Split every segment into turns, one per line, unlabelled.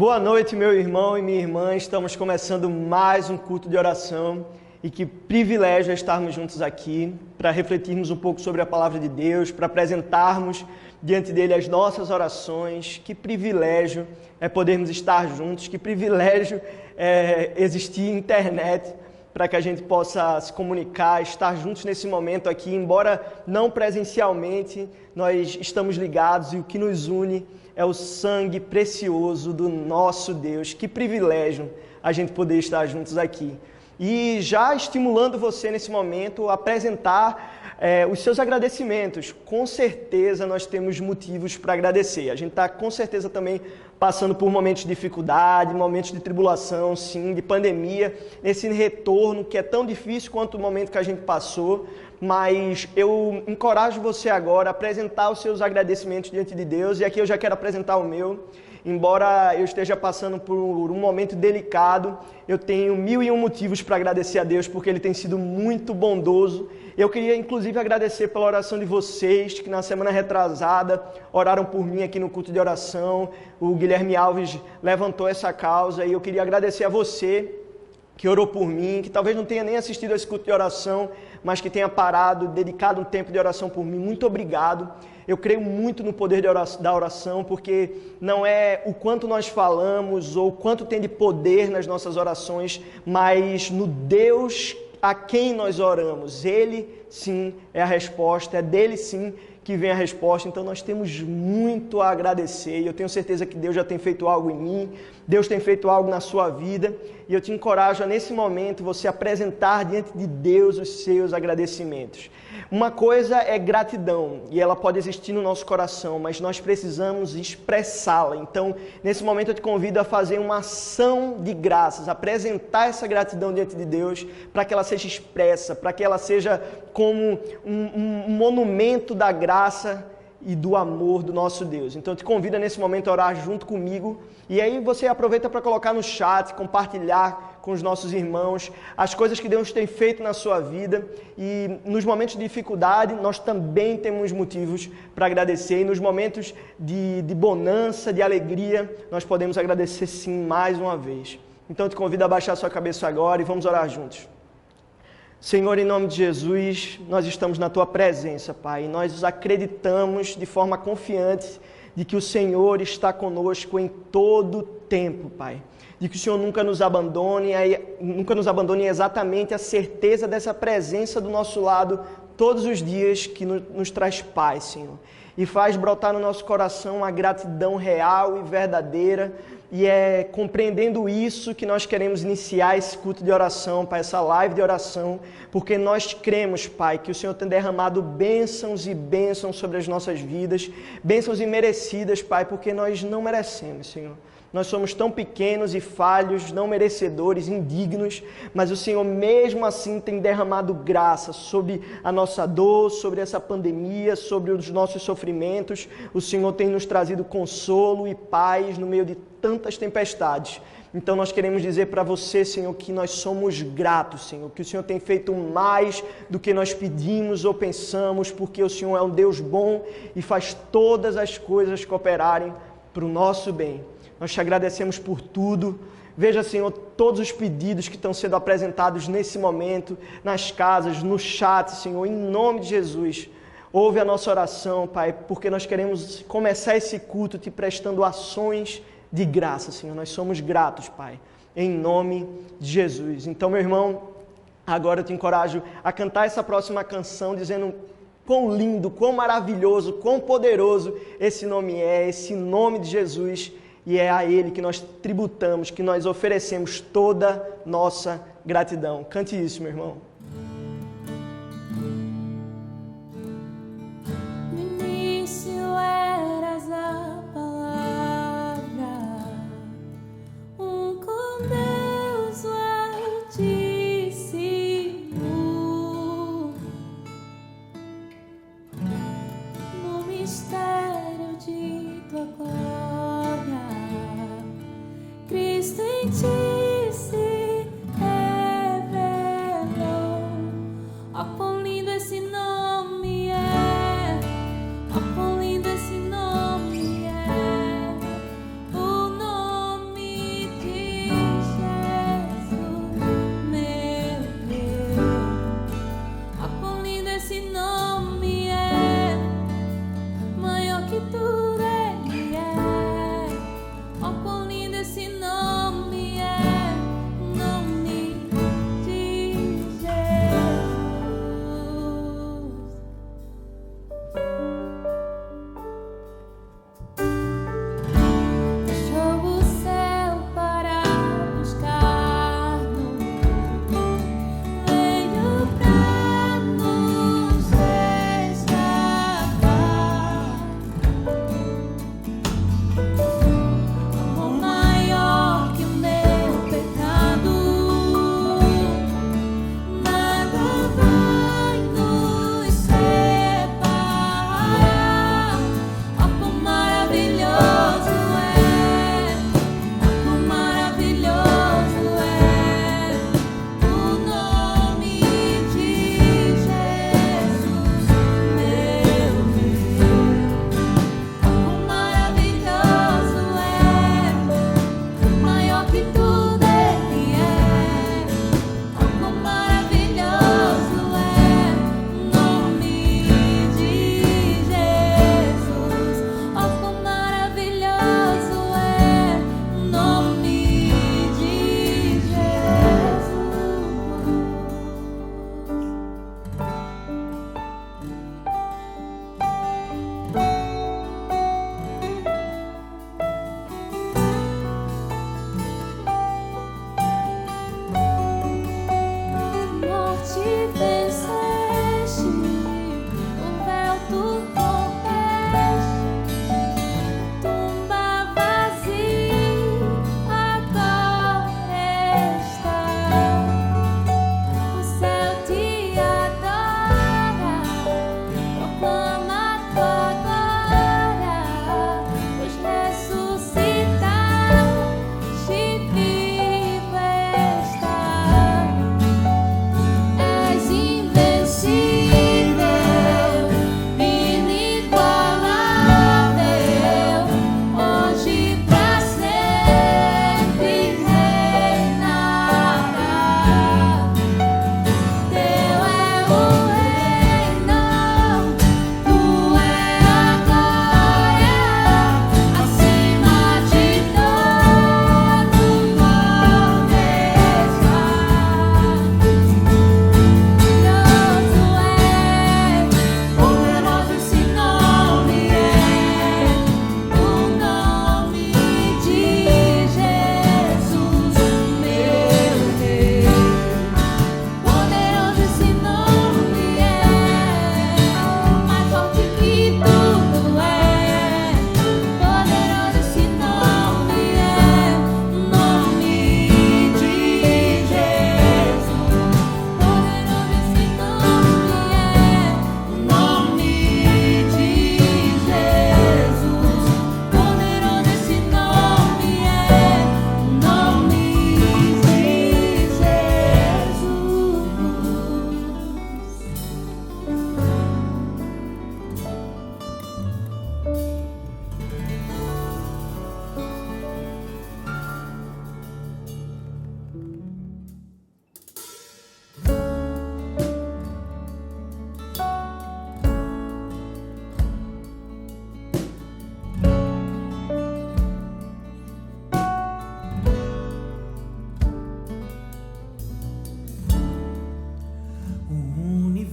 Boa noite, meu irmão e minha irmã. Estamos começando mais um culto de oração e que privilégio é estarmos juntos aqui para refletirmos um pouco sobre a palavra de Deus, para apresentarmos diante dele as nossas orações. Que privilégio é podermos estar juntos, que privilégio é existir internet para que a gente possa se comunicar, estar juntos nesse momento aqui, embora não presencialmente, nós estamos ligados e o que nos une é o sangue precioso do nosso Deus. Que privilégio a gente poder estar juntos aqui. E já estimulando você nesse momento a apresentar os seus agradecimentos. Com certeza nós temos motivos para agradecer. A gente está com certeza também passando por momentos de dificuldade, momentos de tribulação, sim, de pandemia, nesse retorno que é tão difícil quanto o momento que a gente passou. Mas eu encorajo você agora a apresentar os seus agradecimentos diante de Deus, e aqui eu já quero apresentar o meu. Embora eu esteja passando por um momento delicado, eu tenho 1001 motivos para agradecer a Deus, porque Ele tem sido muito bondoso. Eu queria inclusive agradecer pela oração de vocês, que na semana retrasada oraram por mim aqui no culto de oração. O Guilherme Alves levantou essa causa e eu queria agradecer a você que orou por mim, que talvez não tenha nem assistido a esse culto de oração, mas que tenha parado, dedicado um tempo de oração por mim. Muito obrigado. Eu creio muito no poder da oração, porque não é o quanto nós falamos ou o quanto tem de poder nas nossas orações, mas no Deus a quem nós oramos. Ele, sim, é a resposta, é dele, sim, que vem a resposta. Então nós temos muito a agradecer e eu tenho certeza que Deus já tem feito algo em mim, Deus tem feito algo na sua vida, e eu te encorajo a nesse momento você apresentar diante de Deus os seus agradecimentos. Uma coisa é gratidão e ela pode existir no nosso coração, mas nós precisamos expressá-la. Então nesse momento eu te convido a fazer uma ação de graças, apresentar essa gratidão diante de Deus para que ela seja expressa, para que ela seja como um monumento da graça e do amor do nosso Deus. Então eu te convido nesse momento a orar junto comigo, e aí você aproveita para colocar no chat, compartilhar com os nossos irmãos as coisas que Deus tem feito na sua vida. E nos momentos de dificuldade nós também temos motivos para agradecer, e nos momentos de bonança, de alegria, nós podemos agradecer sim mais uma vez. Então eu te convido a baixar sua cabeça agora e vamos orar juntos. Senhor, em nome de Jesus, nós estamos na Tua presença, Pai, e nós acreditamos de forma confiante de que o Senhor está conosco em todo tempo, Pai. De que o Senhor nunca nos abandone exatamente a certeza dessa presença do nosso lado todos os dias que nos traz paz, Senhor. E faz brotar no nosso coração a gratidão real e verdadeira. E é compreendendo isso que nós queremos iniciar esse culto de oração, Pai, essa live de oração, porque nós cremos, Pai, que o Senhor tem derramado bênçãos e bênçãos sobre as nossas vidas, bênçãos imerecidas, Pai, porque nós não merecemos, Senhor. Nós somos tão pequenos e falhos, não merecedores, indignos, mas o Senhor mesmo assim tem derramado graça sobre a nossa dor, sobre essa pandemia, sobre os nossos sofrimentos. O Senhor tem nos trazido consolo e paz no meio de tantas tempestades. Então nós queremos dizer para você, Senhor, que nós somos gratos, Senhor, que o Senhor tem feito mais do que nós pedimos ou pensamos, porque o Senhor é um Deus bom e faz todas as coisas cooperarem para o nosso bem. Nós te agradecemos por tudo. Veja, Senhor, todos os pedidos que estão sendo apresentados nesse momento, nas casas, no chat, Senhor, em nome de Jesus. Ouve a nossa oração, Pai, porque nós queremos começar esse culto te prestando ações de graça, Senhor. Nós somos gratos, Pai, em nome de Jesus. Então, meu irmão, agora eu te encorajo a cantar essa próxima canção, dizendo quão lindo, quão maravilhoso, quão poderoso esse nome de Jesus. E é a Ele que nós tributamos, que nós oferecemos toda nossa gratidão. Cante isso, meu irmão.
No início eras a palavra, com Deus o Altíssimo, no mistério de tua glória. Cristo em ti se revelou. Ó, quão lindo esse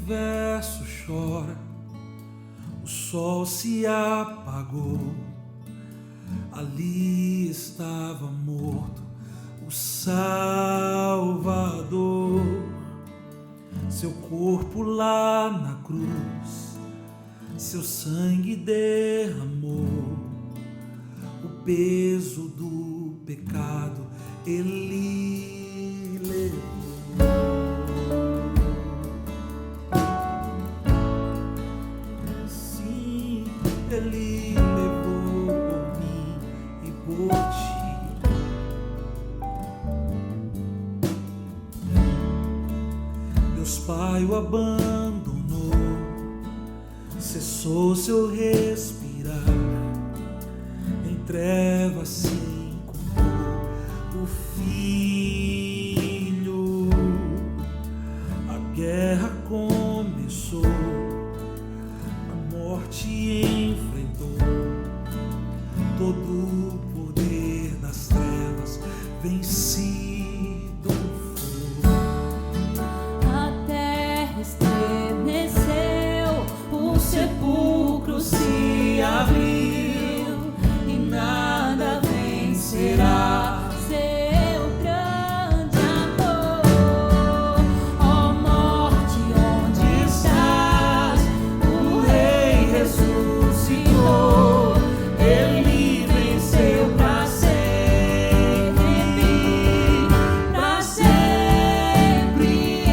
universo chora, o sol se apagou, ali estava morto o Salvador. Seu corpo lá na cruz, seu sangue derramou, o peso do pecado ele levou. Sim, ele levou por mim e por ti. Deus Pai o abandonou, cessou seu respirar, em trevas se encontrou o Filho. A guerra começou, a morte enfrentou, todo o poder das trevas vencido foi.
A terra estremeceu, o sepulcro se abriu e nada vencerá seu grande amor. Ó morte, onde estás? O Rei ressuscitou, ele venceu para sempre, para sempre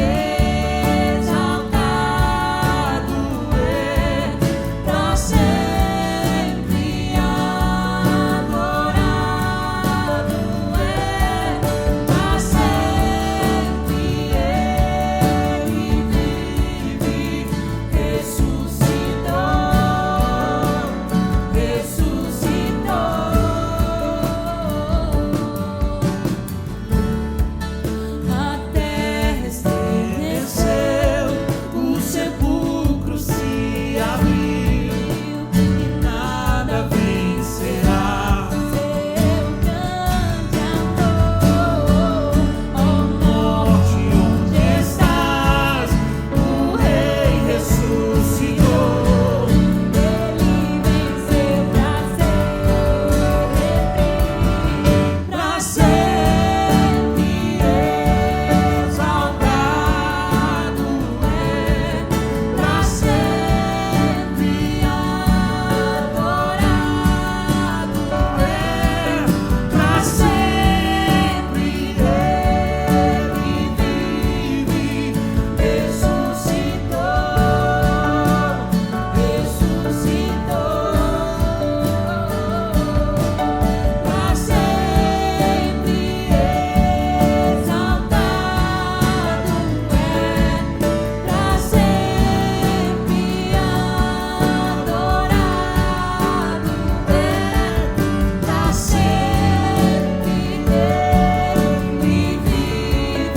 exaltado é, para sempre adorado é, para sempre ele vive, ressuscitou, ressuscitou. A terra estremeceu, o sepulcro se abriu e nada vencerá seu grande amor. Ó morte, onde estás? O Rei ressuscitou, ele venceu para sempre exaltado é, para sempre adorado é, para sempre ele vive, ressuscitou, ressuscitou, para sempre exaltado é, para sempre adorado é, para sempre ele vive,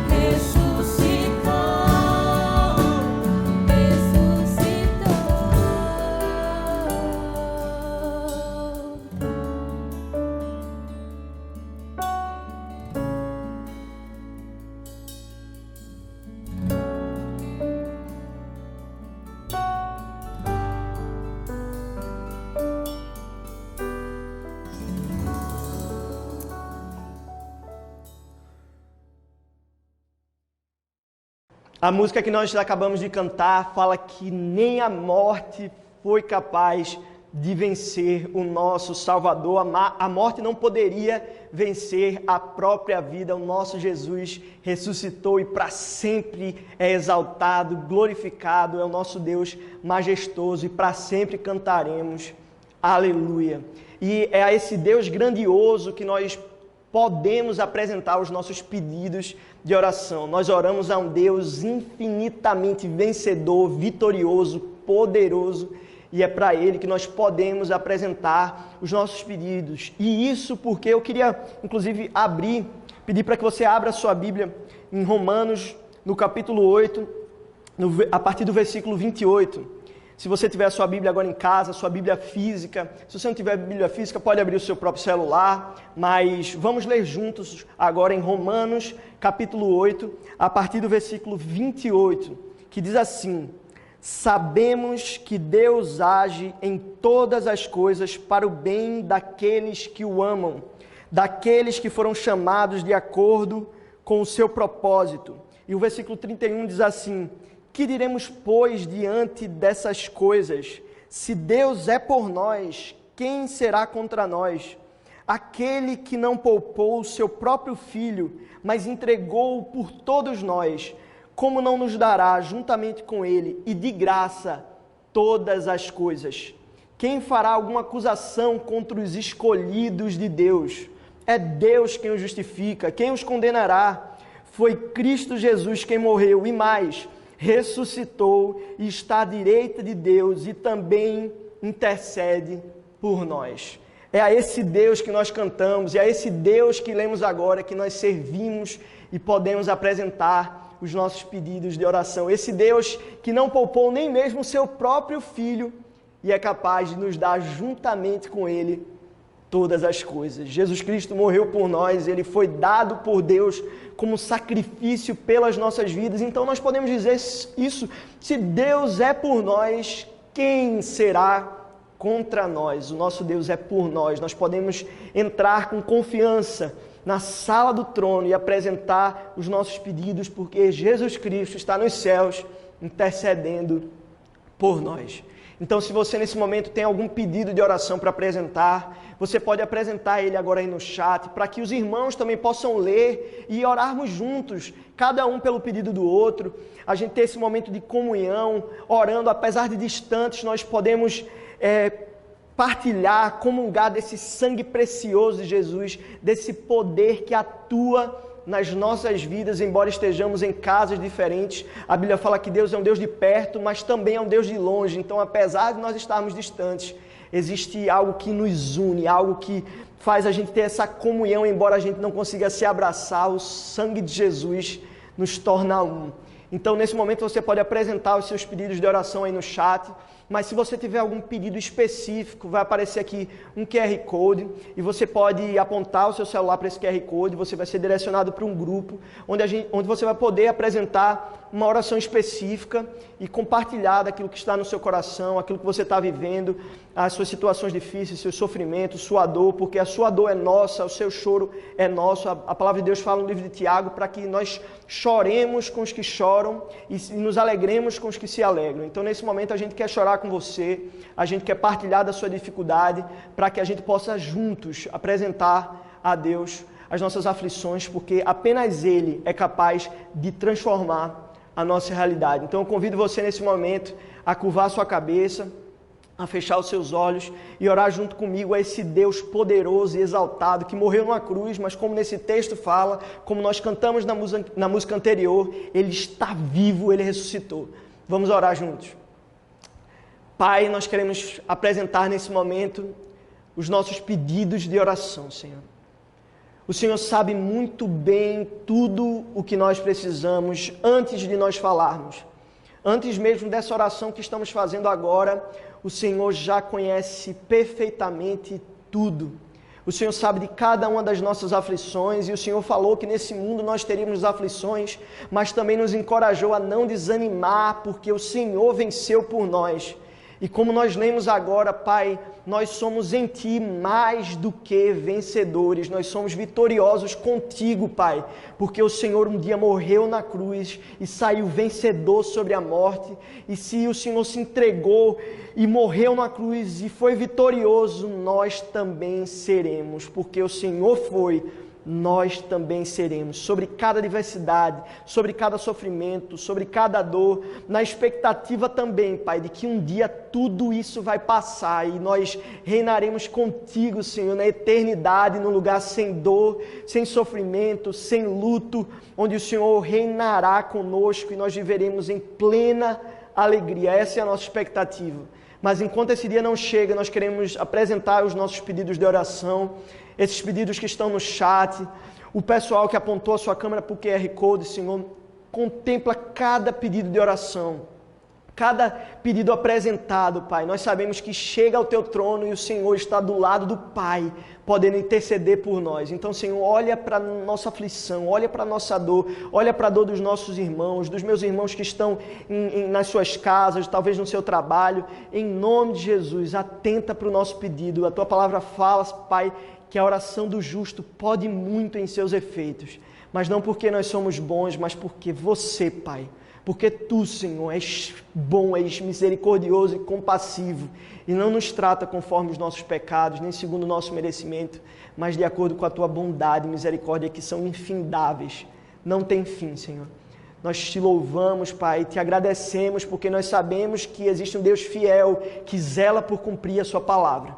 ressuscitou,
A música que nós acabamos de cantar fala que nem a morte foi capaz de vencer o nosso Salvador. A morte não poderia vencer a própria vida. O nosso Jesus ressuscitou e para sempre é exaltado, glorificado. É o nosso Deus majestoso e para sempre cantaremos aleluia. E é a esse Deus grandioso que nós podemos apresentar os nossos pedidos de oração. Nós oramos a um Deus infinitamente vencedor, vitorioso, poderoso, e é para Ele que nós podemos apresentar os nossos pedidos. E isso porque eu queria, inclusive, pedir para que você abra a sua Bíblia em Romanos, no capítulo 8, a partir do versículo 28. Se você tiver a sua Bíblia agora em casa, a sua Bíblia física, se você não tiver Bíblia física, pode abrir o seu próprio celular, mas vamos ler juntos agora em Romanos, capítulo 8, a partir do versículo 28, que diz assim: sabemos que Deus age em todas as coisas para o bem daqueles que o amam, daqueles que foram chamados de acordo com o seu propósito. E o versículo 31 diz assim: que diremos, pois, diante dessas coisas? Se Deus é por nós, quem será contra nós? Aquele que não poupou o seu próprio filho, mas entregou-o por todos nós, como não nos dará juntamente com ele e de graça todas as coisas? Quem fará alguma acusação contra os escolhidos de Deus? É Deus quem os justifica. Quem os condenará? Foi Cristo Jesus quem morreu e mais, ressuscitou e está à direita de Deus e também intercede por nós. É a esse Deus que nós cantamos, é a esse Deus que lemos agora, que nós servimos e podemos apresentar os nossos pedidos de oração. Esse Deus que não poupou nem mesmo o seu próprio Filho e é capaz de nos dar juntamente com Ele todas as coisas. Jesus Cristo morreu por nós, Ele foi dado por Deus como sacrifício pelas nossas vidas. Então nós podemos dizer isso: se Deus é por nós, quem será contra nós? O nosso Deus é por nós. Nós podemos entrar com confiança na sala do trono e apresentar os nossos pedidos, porque Jesus Cristo está nos céus intercedendo por nós. Então, se você nesse momento tem algum pedido de oração para apresentar, você pode apresentar ele agora aí no chat, para que os irmãos também possam ler e orarmos juntos, cada um pelo pedido do outro. A gente ter esse momento de comunhão, orando, apesar de distantes, nós podemos partilhar, comungar desse sangue precioso de Jesus, desse poder que atua nas nossas vidas, embora estejamos em casas diferentes. A Bíblia fala que Deus é um Deus de perto, mas também é um Deus de longe. Então, apesar de nós estarmos distantes, existe algo que nos une, algo que faz a gente ter essa comunhão, embora a gente não consiga se abraçar. O sangue de Jesus nos torna um. Então, nesse momento, você pode apresentar os seus pedidos de oração aí no chat. Mas se você tiver algum pedido específico, vai aparecer aqui um QR Code e você pode apontar o seu celular para esse QR Code, você vai ser direcionado para um grupo onde você vai poder apresentar uma oração específica e compartilhar daquilo que está no seu coração, aquilo que você está vivendo, as suas situações difíceis, seus sofrimentos, sua dor, porque a sua dor é nossa, o seu choro é nosso. A palavra de Deus fala no livro de Tiago para que nós choremos com os que choram e nos alegremos com os que se alegram. Então, nesse momento, a gente quer chorar com você, a gente quer partilhar da sua dificuldade, para que a gente possa juntos apresentar a Deus as nossas aflições, porque apenas Ele é capaz de transformar a nossa realidade. Então eu convido você nesse momento a curvar a sua cabeça, a fechar os seus olhos e orar junto comigo a esse Deus poderoso e exaltado que morreu numa cruz, mas como nesse texto fala, como nós cantamos na música anterior, Ele está vivo, Ele ressuscitou. Vamos orar juntos. Pai, nós queremos apresentar nesse momento os nossos pedidos de oração, Senhor. O Senhor sabe muito bem tudo o que nós precisamos antes de nós falarmos. Antes mesmo dessa oração que estamos fazendo agora, o Senhor já conhece perfeitamente tudo. O Senhor sabe de cada uma das nossas aflições e o Senhor falou que nesse mundo nós teríamos aflições, mas também nos encorajou a não desanimar, porque o Senhor venceu por nós. E como nós lemos agora, Pai, nós somos em Ti mais do que vencedores, nós somos vitoriosos contigo, Pai, porque o Senhor um dia morreu na cruz e saiu vencedor sobre a morte, e se o Senhor se entregou e morreu na cruz e foi vitorioso, nós também seremos, porque o Senhor foi, nós também seremos, sobre cada adversidade, sobre cada sofrimento, sobre cada dor, na expectativa também, Pai, de que um dia tudo isso vai passar e nós reinaremos contigo, Senhor, na eternidade, num lugar sem dor, sem sofrimento, sem luto, onde o Senhor reinará conosco e nós viveremos em plena alegria. Essa é a nossa expectativa. Mas enquanto esse dia não chega, nós queremos apresentar os nossos pedidos de oração, esses pedidos que estão no chat, o pessoal que apontou a sua câmera para o QR Code, Senhor, contempla cada pedido de oração. cada pedido apresentado, Pai, nós sabemos que chega ao Teu trono e o Senhor está do lado do Pai, podendo interceder por nós. Então, Senhor, olha para a nossa aflição, olha para a nossa dor, olha para a dor dos nossos irmãos, dos meus irmãos que estão nas suas casas, talvez no seu trabalho. Em nome de Jesus, atenta para o nosso pedido. A Tua palavra fala, Pai, que a oração do justo pode muito em seus efeitos, mas não porque nós somos bons, mas porque você, Pai, porque Tu, Senhor, és bom, és misericordioso e compassivo e não nos trata conforme os nossos pecados, nem segundo o nosso merecimento, mas de acordo com a Tua bondade e misericórdia que são infindáveis. Não tem fim, Senhor. Nós Te louvamos, Pai, e Te agradecemos porque nós sabemos que existe um Deus fiel que zela por cumprir a Sua palavra.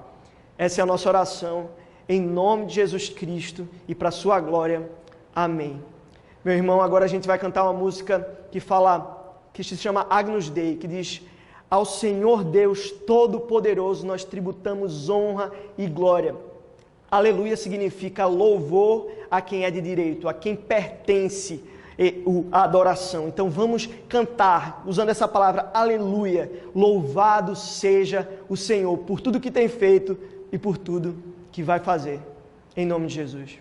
Essa é a nossa oração, em nome de Jesus Cristo e para a Sua glória. Amém. Meu irmão, agora a gente vai cantar uma música que se chama Agnus Dei, que diz: ao Senhor Deus Todo-Poderoso nós tributamos honra e glória. Aleluia significa louvor a quem é de direito, a quem pertence a adoração. Então vamos cantar usando essa palavra aleluia. Louvado seja o Senhor por tudo que tem feito e por tudo que vai fazer. Em nome de Jesus.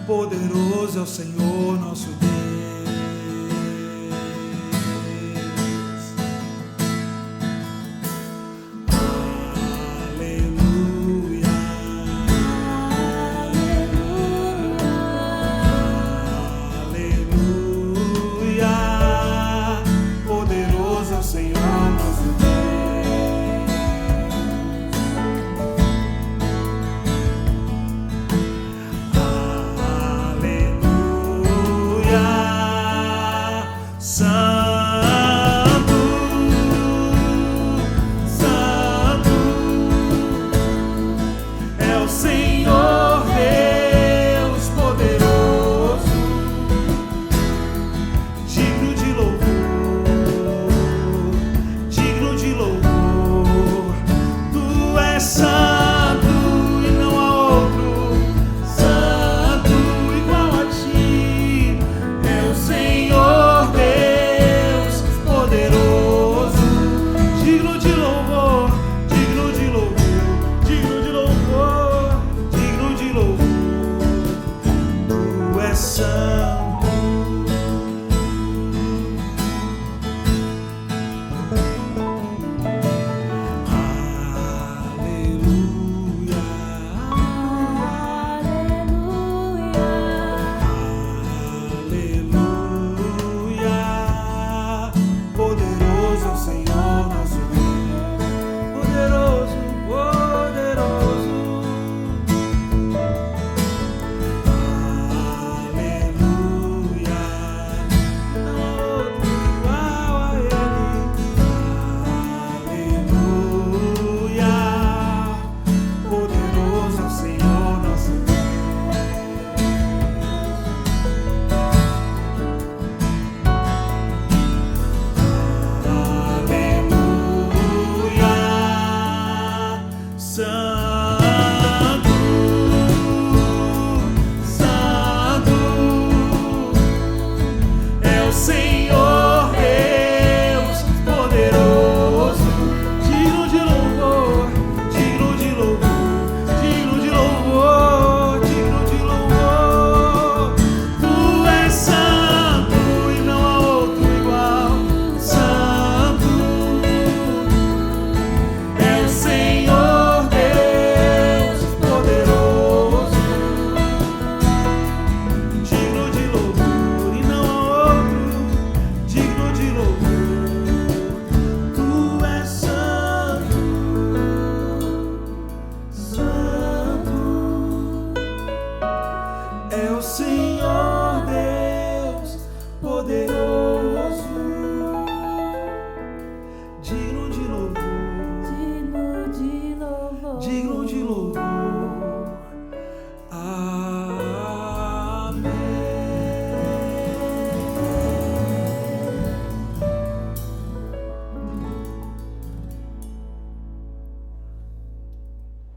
Poderoso é o Senhor nosso Deus. Aleluia. Aleluia. Poderoso é o Senhor nosso Deus.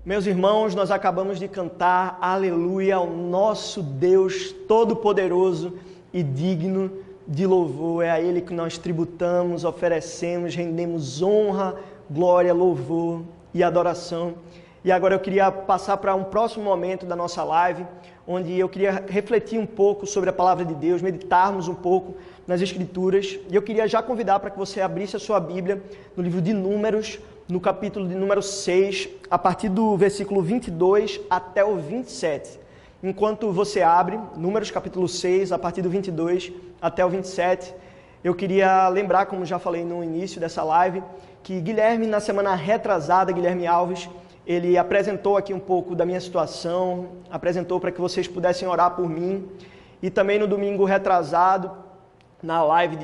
Meus irmãos, nós acabamos de cantar Aleluia ao nosso Deus Todo-Poderoso e digno de louvor. É a Ele que nós tributamos, oferecemos, rendemos honra, glória, louvor e adoração. E agora eu queria passar para um próximo momento da nossa live, onde eu queria refletir um pouco sobre a Palavra de Deus, meditarmos um pouco nas Escrituras. E eu queria já convidar para que você abrisse a sua Bíblia no livro de Números, no capítulo de número 6, a partir do versículo 22 até o 27. Enquanto você abre, Números capítulo 6, a partir do 22 até o 27, eu queria lembrar, como já falei no início dessa live, que Guilherme, na semana retrasada, Guilherme Alves, ele apresentou aqui um pouco da minha situação, apresentou para que vocês pudessem orar por mim, e também no domingo retrasado, na live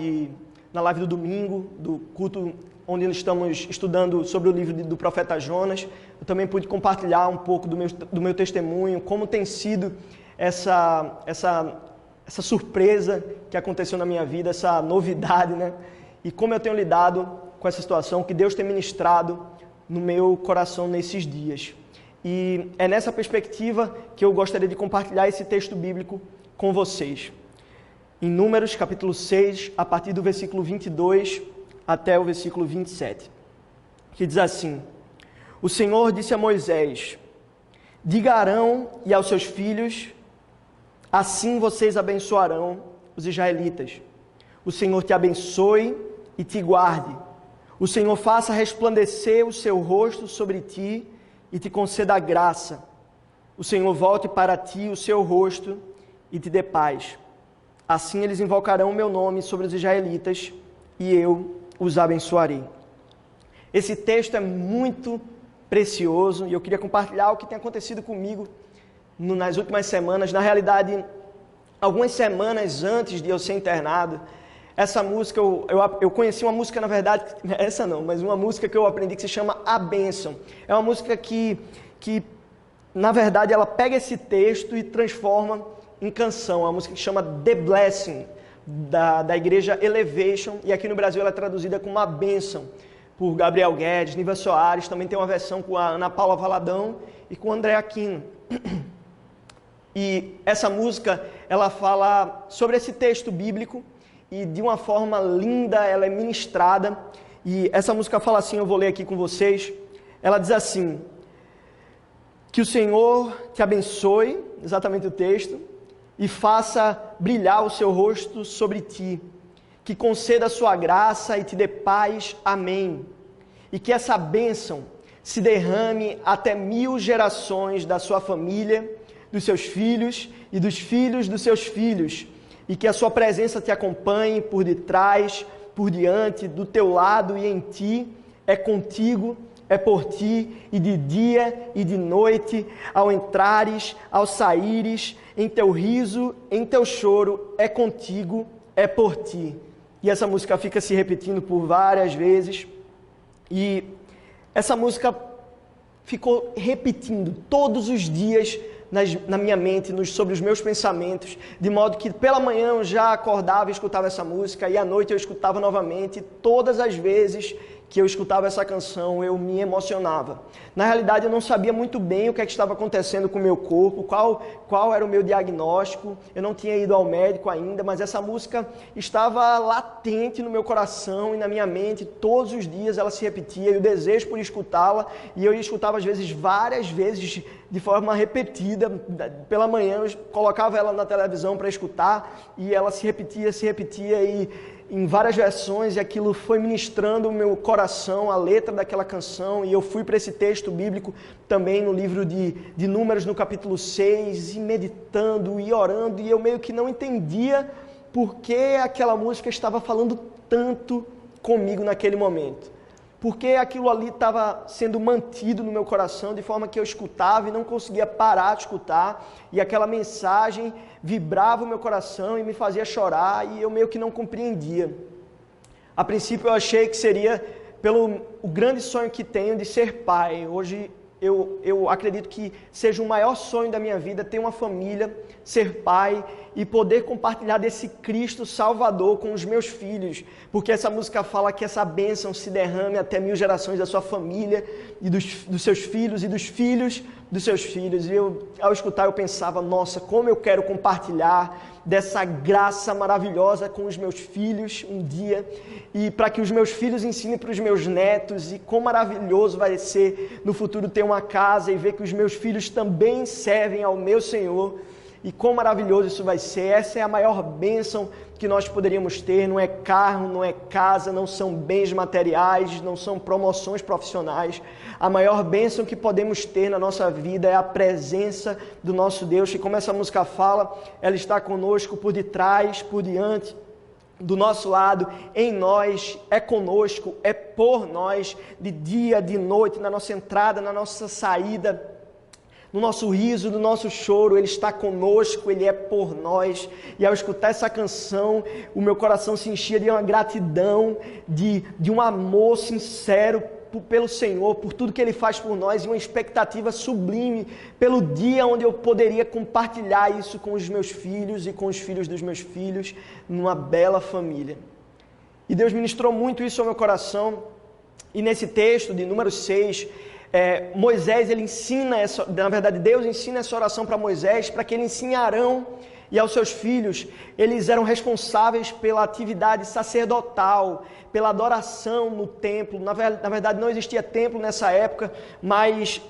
do domingo, do culto onde estamos estudando sobre o livro do profeta Jonas, eu também pude compartilhar um pouco do meu testemunho, como tem sido essa surpresa que aconteceu na minha vida, essa novidade, né? E como eu tenho lidado com essa situação, que Deus tem ministrado no meu coração nesses dias. E é nessa perspectiva que eu gostaria de compartilhar esse texto bíblico com vocês. Em Números capítulo 6, a partir do versículo 22 até o versículo 27, que diz assim: O Senhor disse a Moisés: Diga a Arão e aos seus filhos, assim vocês abençoarão os israelitas. O Senhor te abençoe e te guarde. O Senhor faça resplandecer o seu rosto sobre ti e te conceda graça. O Senhor volte para ti o seu rosto e te dê paz. Assim eles invocarão o meu nome sobre os israelitas e eu os abençoarei. Esse texto é muito precioso e eu queria compartilhar o que tem acontecido comigo nas últimas semanas. Na realidade, algumas semanas antes de eu ser internado, essa música, eu conheci uma música, na verdade, essa não, mas uma música que eu aprendi que se chama A Bênção. É uma música que na verdade, ela pega esse texto e transforma em canção. É uma música que chama The Blessing, da igreja Elevation, e aqui no Brasil ela é traduzida como A Bênção, por Gabriel Guedes, Niva Soares. Também tem uma versão com a Ana Paula Valadão e com o André Aquino. E essa música, ela fala sobre esse texto bíblico e de uma forma linda ela é ministrada. E essa música fala assim, eu vou ler aqui com vocês. Ela diz assim: Que o Senhor te abençoe, exatamente o texto, e faça brilhar o seu rosto sobre ti, que conceda a sua graça e te dê paz. Amém. E que essa bênção se derrame até 1000 gerações da sua família, dos seus filhos e dos filhos dos seus filhos, e que a sua presença te acompanhe por detrás, por diante, do teu lado e em ti, é contigo, é por ti, e de dia e de noite, ao entrares, ao saíres, em teu riso, em teu choro, é contigo, é por ti. E essa música fica se repetindo por várias vezes, e essa música ficou repetindo todos os dias na minha mente, sobre os meus pensamentos, de modo que pela manhã eu já acordava e escutava essa música, e à noite eu escutava novamente. Todas as vezes que eu escutava essa canção, eu me emocionava. Na realidade, eu não sabia muito bem o que estava acontecendo com o meu corpo, qual era o meu diagnóstico, eu não tinha ido ao médico ainda, mas essa música estava latente no meu coração e na minha mente. Todos os dias ela se repetia, e o desejo por escutá-la, e eu escutava às vezes, várias vezes, de forma repetida. Pela manhã eu colocava ela na televisão para escutar, e ela se repetia, e em várias versões, e aquilo foi ministrando o meu coração, a letra daquela canção. E eu fui para esse texto bíblico também no livro de Números, no capítulo 6, e meditando e orando, e eu meio que não entendia por que aquela música estava falando tanto comigo naquele momento. Porque aquilo ali estava sendo mantido no meu coração, de forma que eu escutava e não conseguia parar de escutar, e aquela mensagem vibrava o meu coração e me fazia chorar, e eu meio que não compreendia. A princípio eu achei que seria pelo o grande sonho que tenho de ser pai. Hoje eu acredito que seja o maior sonho da minha vida ter uma família, ser pai e poder compartilhar desse Cristo Salvador com os meus filhos, porque essa música fala que essa bênção se derrame até 1000 gerações da sua família e dos seus filhos e dos filhos dos seus filhos. E ao escutar, eu pensava, nossa, como eu quero compartilhar dessa graça maravilhosa com os meus filhos um dia, e para que os meus filhos ensinem para os meus netos, e quão maravilhoso vai ser no futuro ter uma casa e ver que os meus filhos também servem ao meu Senhor, e quão maravilhoso isso vai ser. Essa é a maior bênção que nós poderíamos ter. Não é carro, não é casa, não são bens materiais, não são promoções profissionais. A maior bênção que podemos ter na nossa vida é a presença do nosso Deus, que, como essa música fala, ela está conosco por detrás, por diante, do nosso lado, em nós, é conosco, é por nós, de dia, de noite, na nossa entrada, na nossa saída, no nosso riso, no nosso choro. Ele está conosco, Ele é por nós. E ao escutar essa canção, o meu coração se enchia de uma gratidão, de um amor sincero pelo Senhor, por tudo que Ele faz por nós, e uma expectativa sublime pelo dia onde eu poderia compartilhar isso com os meus filhos e com os filhos dos meus filhos, numa bela família. E Deus ministrou muito isso ao meu coração, e nesse texto de número 6, Moisés, ele ensina, na verdade Deus ensina essa oração para Moisés, para que ele ensine a Arão e aos seus filhos. Eles eram responsáveis pela atividade sacerdotal, pela adoração no templo. Na verdade não existia templo nessa época, mas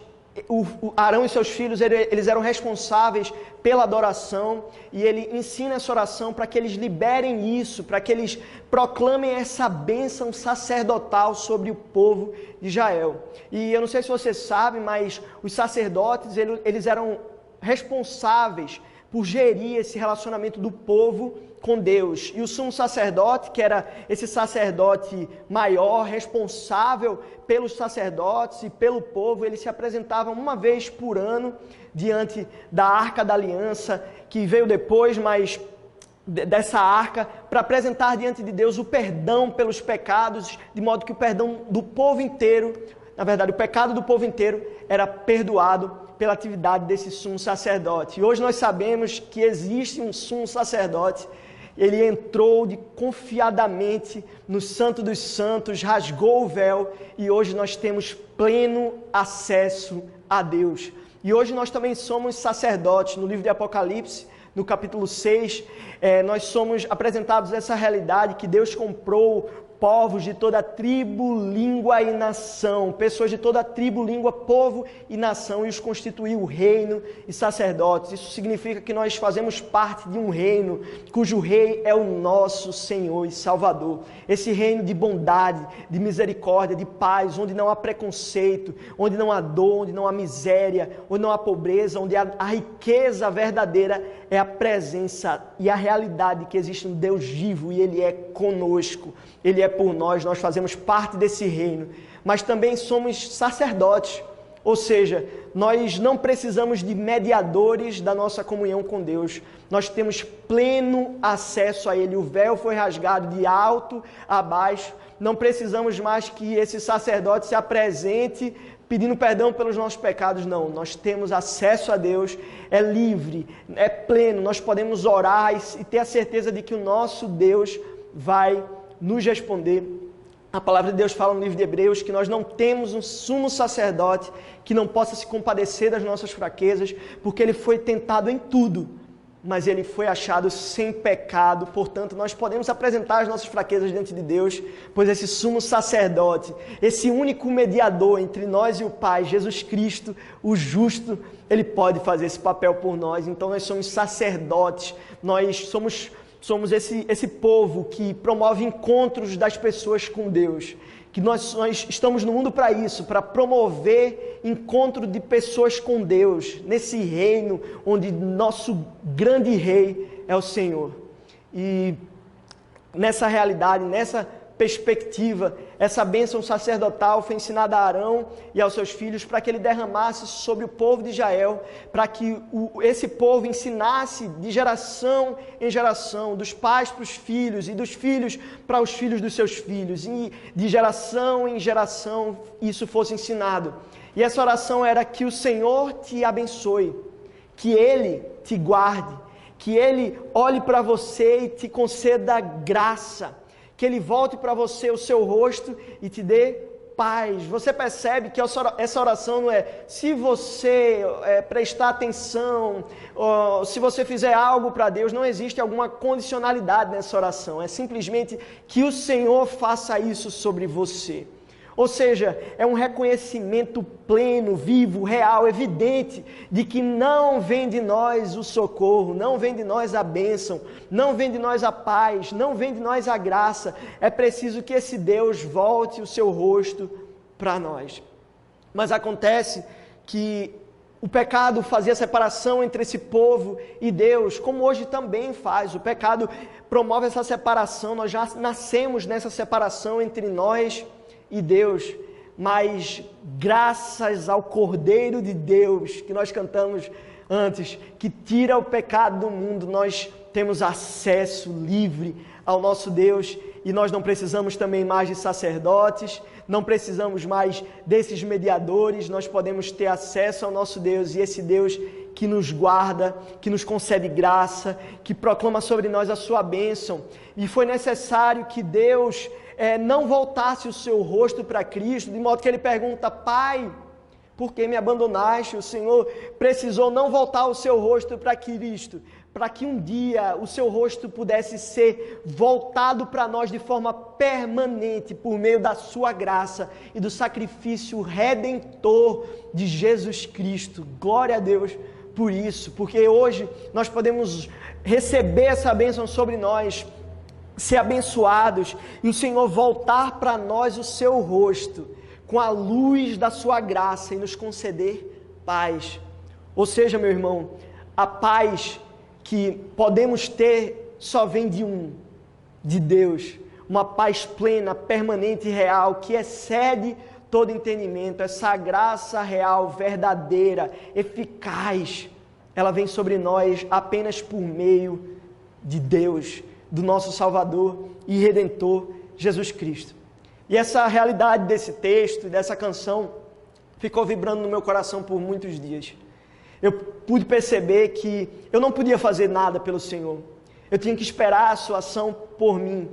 Arão e seus filhos, eles eram responsáveis pela adoração, e ele ensina essa oração para que eles liberem isso, para que eles proclamem essa bênção sacerdotal sobre o povo de Israel. E eu não sei se você sabe, mas os sacerdotes, eles eram responsáveis por gerir esse relacionamento do povo com Deus. E o sumo sacerdote, que era esse sacerdote maior, responsável pelos sacerdotes e pelo povo, ele se apresentava uma vez por ano diante da Arca da Aliança, que veio depois, mas dessa arca, para apresentar diante de Deus o perdão pelos pecados, de modo que o perdão do povo inteiro, na verdade o pecado do povo inteiro, era perdoado pela atividade desse sumo sacerdote. E hoje nós sabemos que existe um sumo sacerdote. Ele entrou confiadamente no Santo dos Santos, rasgou o véu, e hoje nós temos pleno acesso a Deus. E hoje nós também somos sacerdotes. No livro de Apocalipse, no capítulo 6, nós somos apresentados essa realidade que Deus comprou povos de toda tribo, língua e nação, pessoas de toda tribo, língua, povo e nação, e os constituiu reino e sacerdotes. Isso significa que nós fazemos parte de um reino cujo rei é o nosso Senhor e Salvador. Esse reino de bondade, de misericórdia, de paz, onde não há preconceito, onde não há dor, onde não há miséria, onde não há pobreza, onde a riqueza verdadeira é a presença e a realidade que existe um Deus vivo, e Ele é conosco, Ele é por nós, nós fazemos parte desse reino. Mas também somos sacerdotes, ou seja, nós não precisamos de mediadores da nossa comunhão com Deus. Nós temos pleno acesso a Ele. O véu foi rasgado de alto a baixo. Não precisamos mais que esse sacerdote se apresente pedindo perdão pelos nossos pecados. Não, nós temos acesso a Deus, é livre, é pleno. Nós podemos orar e ter a certeza de que o nosso Deus vai nos responder. A palavra de Deus fala no livro de Hebreus que nós não temos um sumo sacerdote que não possa se compadecer das nossas fraquezas, porque ele foi tentado em tudo, mas ele foi achado sem pecado. Portanto, nós podemos apresentar as nossas fraquezas diante de Deus, pois esse sumo sacerdote, esse único mediador entre nós e o Pai, Jesus Cristo, o justo, ele pode fazer esse papel por nós. Então nós somos sacerdotes, nós somos esse povo que promove encontros das pessoas com Deus, que nós estamos no mundo para isso, para promover encontro de pessoas com Deus, nesse reino onde nosso grande rei é o Senhor. E nessa realidade, nessa perspectiva. Essa bênção sacerdotal foi ensinada a Arão e aos seus filhos para que ele derramasse sobre o povo de Israel, para que esse povo ensinasse de geração em geração, dos pais para os filhos e dos filhos para os filhos dos seus filhos, e de geração em geração isso fosse ensinado. E essa oração era: que o Senhor te abençoe, que Ele te guarde, que Ele olhe para você e te conceda graça, que Ele volte para você o seu rosto e te dê paz. Você percebe que essa oração não é se você prestar atenção, ou se você fizer algo para Deus. Não existe alguma condicionalidade nessa oração. É simplesmente que o Senhor faça isso sobre você. Ou seja, é um reconhecimento pleno, vivo, real, evidente, de que não vem de nós o socorro, não vem de nós a bênção, não vem de nós a paz, não vem de nós a graça. É preciso que esse Deus volte o seu rosto para nós. Mas acontece que o pecado fazia separação entre esse povo e Deus, como hoje também faz. O pecado promove essa separação, nós já nascemos nessa separação entre nós e Deus, mas graças ao Cordeiro de Deus, que nós cantamos antes, que tira o pecado do mundo, nós temos acesso livre ao nosso Deus, e nós não precisamos também mais de sacerdotes, não precisamos mais desses mediadores, nós podemos ter acesso ao nosso Deus, e esse Deus que nos guarda, que nos concede graça, que proclama sobre nós a sua bênção. E foi necessário que Deus não voltasse o seu rosto para Cristo, de modo que ele pergunta: Pai, por que me abandonaste? O Senhor precisou não voltar o seu rosto para Cristo, para que um dia o seu rosto pudesse ser voltado para nós de forma permanente, por meio da sua graça e do sacrifício redentor de Jesus Cristo. Glória a Deus por isso, porque hoje nós podemos receber essa bênção sobre nós, ser abençoados, e o Senhor voltar para nós o seu rosto com a luz da sua graça e nos conceder paz. Ou seja, meu irmão, a paz que podemos ter só vem de Deus, uma paz plena, permanente e real, que excede todo entendimento. Essa graça real, verdadeira, eficaz, ela vem sobre nós apenas por meio de Deus, do nosso Salvador e Redentor, Jesus Cristo. E essa realidade desse texto, dessa canção, ficou vibrando no meu coração por muitos dias. Eu pude perceber que eu não podia fazer nada pelo Senhor. Eu tinha que esperar a sua ação por mim.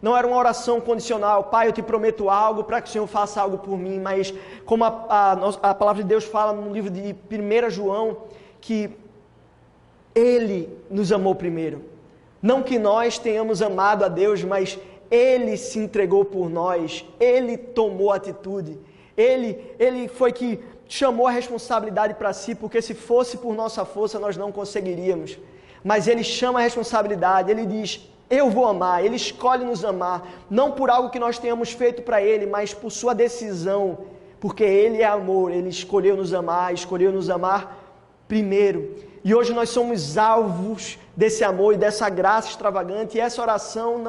Não era uma oração condicional: Pai, eu te prometo algo para que o Senhor faça algo por mim. Mas como a palavra de Deus fala no livro de 1 João, que Ele nos amou primeiro. Não que nós tenhamos amado a Deus, mas Ele se entregou por nós, Ele tomou atitude, Ele foi que chamou a responsabilidade para si, porque se fosse por nossa força nós não conseguiríamos. Mas Ele chama a responsabilidade, Ele diz: eu vou amar. Ele escolhe nos amar, não por algo que nós tenhamos feito para Ele, mas por sua decisão, porque Ele é amor, Ele escolheu nos amar primeiro. E hoje nós somos alvos desse amor e dessa graça extravagante, e essa oração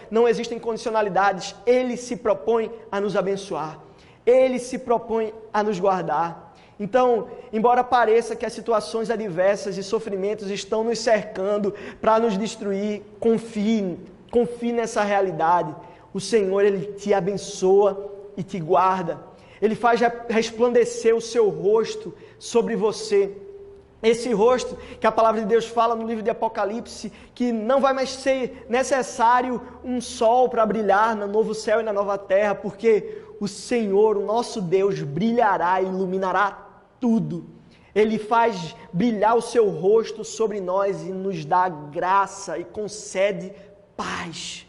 não existem condicionalidades. Ele se propõe a nos abençoar, Ele se propõe a nos guardar. Então, embora pareça que as situações adversas e sofrimentos estão nos cercando para nos destruir, confie nessa realidade. O Senhor, Ele te abençoa e te guarda. Ele faz resplandecer o seu rosto sobre você. Esse rosto que a palavra de Deus fala no livro de Apocalipse, que não vai mais ser necessário um sol para brilhar no novo céu e na nova terra, porque o Senhor, o nosso Deus, brilhará e iluminará tudo. Ele faz brilhar o seu rosto sobre nós e nos dá graça e concede paz.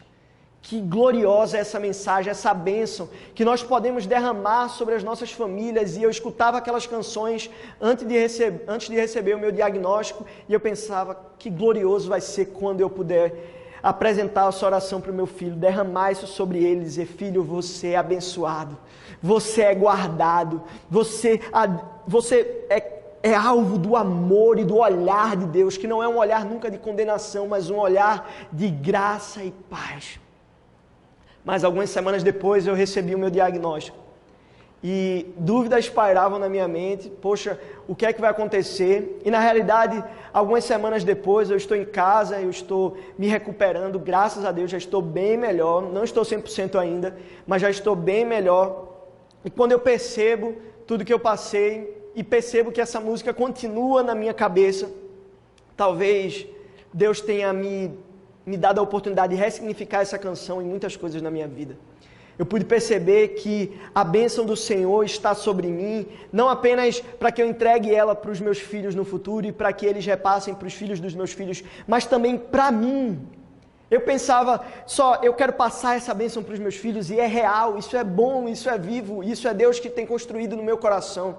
Que gloriosa é essa mensagem, essa bênção que nós podemos derramar sobre as nossas famílias. E eu escutava aquelas canções antes de receber o meu diagnóstico, e eu pensava: que glorioso vai ser quando eu puder apresentar essa oração para o meu filho, derramar isso sobre ele, dizer: filho, você é abençoado, você é guardado, você é alvo do amor e do olhar de Deus, que não é um olhar nunca de condenação, mas um olhar de graça e paz. mas algumas semanas depois eu recebi o meu diagnóstico. E dúvidas pairavam na minha mente, poxa, o que é que vai acontecer? E na realidade, algumas semanas depois eu estou em casa, eu estou me recuperando, graças a Deus já estou bem melhor, não estou 100% ainda, mas já estou bem melhor. E quando eu percebo tudo que eu passei e percebo que essa música continua na minha cabeça, talvez Deus tenha me dado a oportunidade de ressignificar essa canção em muitas coisas na minha vida. Eu pude perceber que a bênção do Senhor está sobre mim, não apenas para que eu entregue ela para os meus filhos no futuro e para que eles repassem para os filhos dos meus filhos, mas também para mim. Eu pensava só, eu quero passar essa bênção para os meus filhos e é real, isso é bom, isso é vivo, isso é Deus que tem construído no meu coração.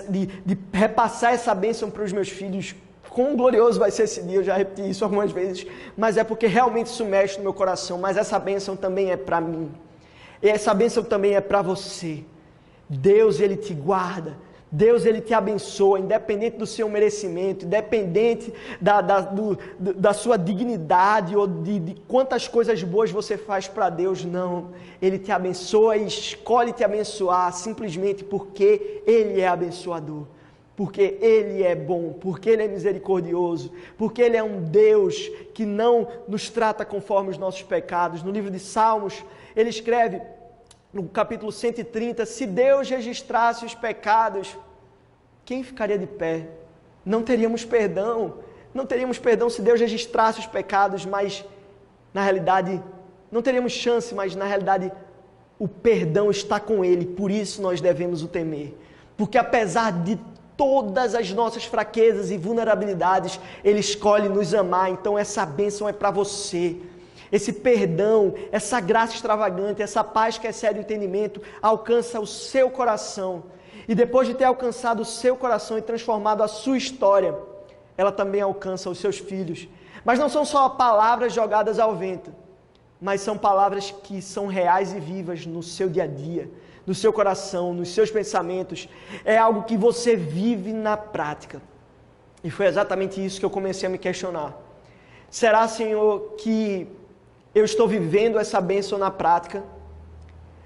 De repassar essa bênção para os meus filhos. Quão glorioso vai ser esse dia, eu já repeti isso algumas vezes, mas é porque realmente isso mexe no meu coração, mas essa bênção também é para mim. E essa bênção também é para você. Deus, Ele te guarda. Deus, Ele te abençoa, independente do seu merecimento, independente da sua dignidade ou de quantas coisas boas você faz para Deus, não. Ele te abençoa e escolhe te abençoar simplesmente porque Ele é abençoador. Porque Ele é bom, porque Ele é misericordioso, porque Ele é um Deus que não nos trata conforme os nossos pecados. No livro de Salmos, ele escreve no capítulo 130, se Deus registrasse os pecados, quem ficaria de pé? Não teríamos perdão se Deus registrasse os pecados, mas na realidade, não teríamos chance, mas na realidade o perdão está com Ele, por isso nós devemos o temer. Porque apesar de todas as nossas fraquezas e vulnerabilidades, Ele escolhe nos amar, então essa bênção é para você. Esse perdão, essa graça extravagante, essa paz que excede o entendimento, alcança o seu coração. E depois de ter alcançado o seu coração e transformado a sua história, ela também alcança os seus filhos. Mas não são só palavras jogadas ao vento, mas são palavras que são reais e vivas no seu dia a dia, no seu coração, nos seus pensamentos. É algo que você vive na prática. E foi exatamente isso que eu comecei a me questionar. Será, Senhor, que eu estou vivendo essa bênção na prática?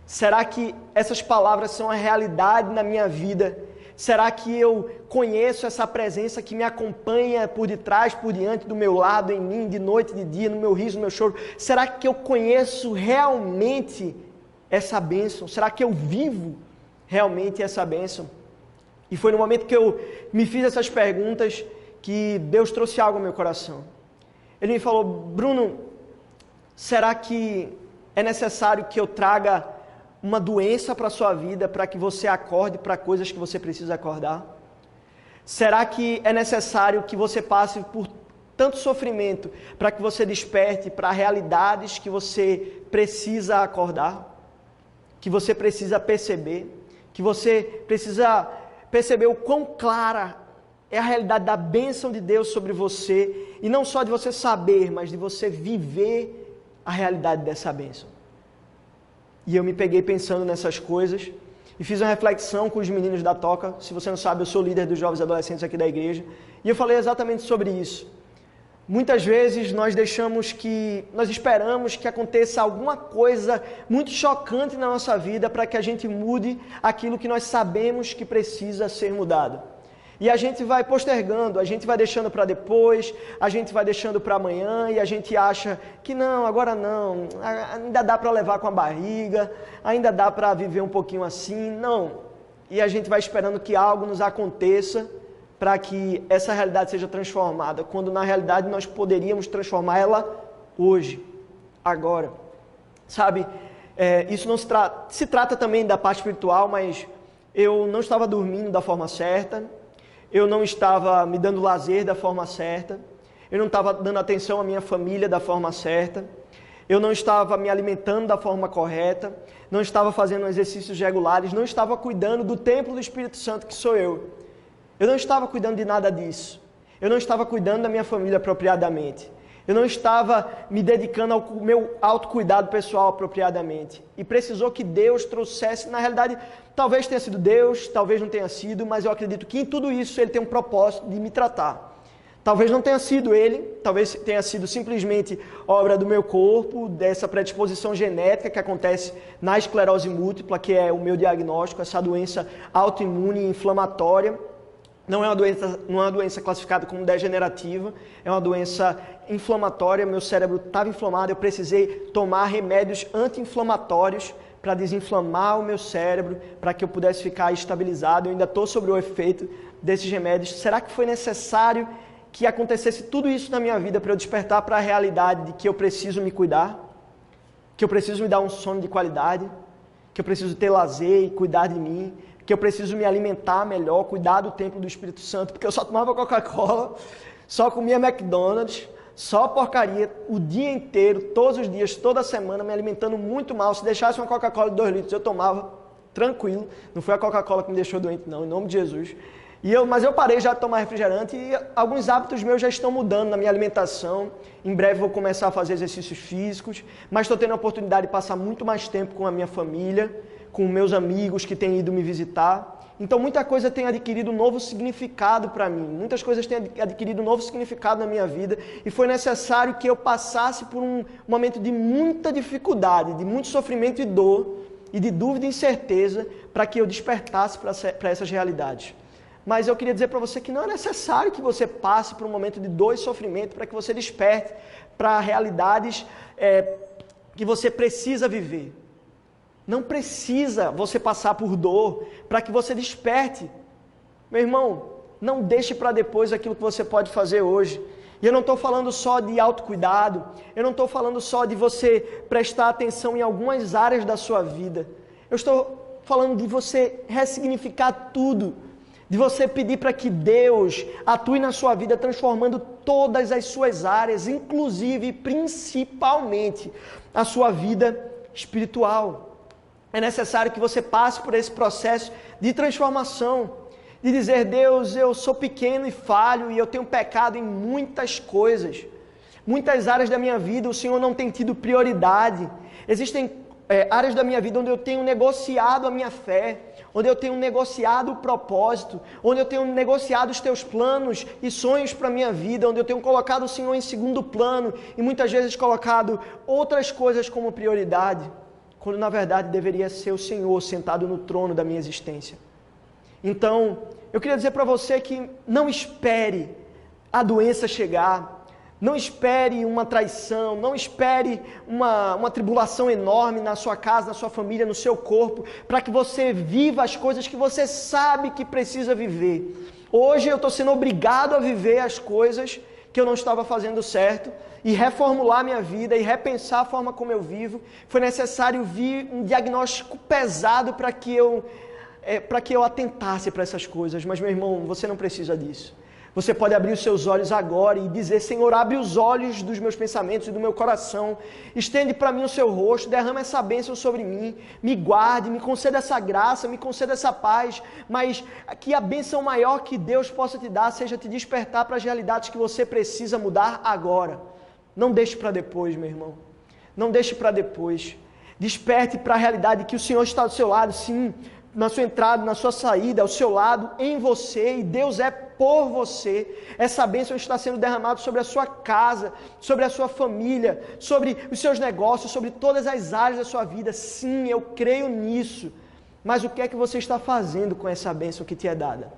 Será que essas palavras são a realidade na minha vida? Será que eu conheço essa presença que me acompanha por detrás, por diante, do meu lado, em mim, de noite, de dia, no meu riso, no meu choro? Será que eu conheço realmente essa bênção? Será que eu vivo realmente essa bênção? E foi no momento que eu me fiz essas perguntas que Deus trouxe algo ao meu coração. Ele me falou, Bruno, será que é necessário que eu traga uma doença para a sua vida para que você acorde para coisas que você precisa acordar? Será que é necessário que você passe por tanto sofrimento para que você desperte para realidades que você precisa acordar? Que você precisa perceber? Que você precisa perceber o quão clara é a realidade da bênção de Deus sobre você, e não só de você saber, mas de você viver a realidade dessa bênção. E eu me peguei pensando nessas coisas e fiz uma reflexão com os meninos da Toca. Se você não sabe, eu sou líder dos jovens e adolescentes aqui da igreja, e eu falei exatamente sobre isso. Muitas vezes nós esperamos que aconteça alguma coisa muito chocante na nossa vida para que a gente mude aquilo que nós sabemos que precisa ser mudado. E a gente vai postergando, a gente vai deixando para depois, a gente vai deixando para amanhã e a gente acha que não, agora não, ainda dá para levar com a barriga, ainda dá para viver um pouquinho assim, não. E a gente vai esperando que algo nos aconteça para que essa realidade seja transformada, quando na realidade nós poderíamos transformar ela hoje, agora. Sabe, isso não se trata também da parte espiritual, mas eu não estava dormindo da forma certa, eu não estava me dando lazer da forma certa, eu não estava dando atenção à minha família da forma certa, eu não estava me alimentando da forma correta, não estava fazendo exercícios regulares, não estava cuidando do templo do Espírito Santo que sou eu. Eu não estava cuidando de nada disso. Eu não estava cuidando da minha família apropriadamente. Eu não estava me dedicando ao meu autocuidado pessoal apropriadamente. E precisou que Deus trouxesse, na realidade, talvez tenha sido Deus, talvez não tenha sido, mas eu acredito que em tudo isso Ele tem um propósito de me tratar. Talvez não tenha sido ele, talvez tenha sido simplesmente obra do meu corpo, dessa predisposição genética que acontece na esclerose múltipla, que é o meu diagnóstico, essa doença autoimune e inflamatória. Não é uma doença classificada como degenerativa, é uma doença inflamatória. Meu cérebro estava inflamado, eu precisei tomar remédios anti-inflamatórios para desinflamar o meu cérebro, para que eu pudesse ficar estabilizado. Eu ainda estou sob o efeito desses remédios. Será que foi necessário que acontecesse tudo isso na minha vida para eu despertar para a realidade de que eu preciso me cuidar? Que eu preciso me dar um sono de qualidade? Que eu preciso ter lazer e cuidar de mim? Que eu preciso me alimentar melhor, cuidar do templo do Espírito Santo? Porque eu só tomava Coca-Cola, só comia McDonald's, só porcaria o dia inteiro, todos os dias, toda semana, me alimentando muito mal. Se deixasse uma Coca-Cola de 2 litros, eu tomava tranquilo. Não foi a Coca-Cola que me deixou doente, não, em nome de Jesus. Mas eu parei já de tomar refrigerante e alguns hábitos meus já estão mudando na minha alimentação. Em breve vou começar a fazer exercícios físicos, mas estou tendo a oportunidade de passar muito mais tempo com a minha família, com meus amigos que têm ido me visitar. Então muita coisa tem adquirido um novo significado para mim, muitas coisas têm adquirido um novo significado na minha vida e foi necessário que eu passasse por um momento de muita dificuldade, de muito sofrimento e dor e de dúvida e incerteza para que eu despertasse para essas realidades. Mas eu queria dizer para você que não é necessário que você passe por um momento de dor e sofrimento para que você desperte para realidades que você precisa viver. Não precisa você passar por dor para que você desperte. Meu irmão, não deixe para depois aquilo que você pode fazer hoje. E eu não estou falando só de autocuidado, eu não estou falando só de você prestar atenção em algumas áreas da sua vida. Eu estou falando de você ressignificar tudo, de você pedir para que Deus atue na sua vida, transformando todas as suas áreas, inclusive, principalmente, a sua vida espiritual. É necessário que você passe por esse processo de transformação, de dizer: Deus, eu sou pequeno e falho e eu tenho pecado em muitas coisas. Muitas áreas da minha vida o Senhor não tem tido prioridade. Existem áreas da minha vida onde eu tenho negociado a minha fé, onde eu tenho negociado o propósito, onde eu tenho negociado os teus planos e sonhos para a minha vida, onde eu tenho colocado o Senhor em segundo plano e muitas vezes colocado outras coisas como prioridade, quando na verdade deveria ser o Senhor sentado no trono da minha existência. Então, eu queria dizer para você que não espere a doença chegar, não espere uma traição, não espere uma tribulação enorme na sua casa, na sua família, no seu corpo, para que você viva as coisas que você sabe que precisa viver. Hoje eu estou sendo obrigado a viver as coisas que eu não estava fazendo certo e reformular minha vida e repensar a forma como eu vivo. Foi necessário vir um diagnóstico pesado para que eu atentasse para essas coisas. Mas, meu irmão, você não precisa disso. Você pode abrir os seus olhos agora e dizer: Senhor, abre os olhos dos meus pensamentos e do meu coração, estende para mim o seu rosto, derrama essa bênção sobre mim, me guarde, me conceda essa graça, me conceda essa paz, mas que a bênção maior que Deus possa te dar seja te despertar para as realidades que você precisa mudar agora. Não deixe para depois, meu irmão, não deixe para depois. Desperte para a realidade que o Senhor está do seu lado, sim, na sua entrada, na sua saída, ao seu lado, em você, e Deus é por você. Essa bênção está sendo derramada sobre a sua casa, sobre a sua família, sobre os seus negócios, sobre todas as áreas da sua vida. Sim, eu creio nisso. Mas o que é que você está fazendo com essa bênção que te é dada?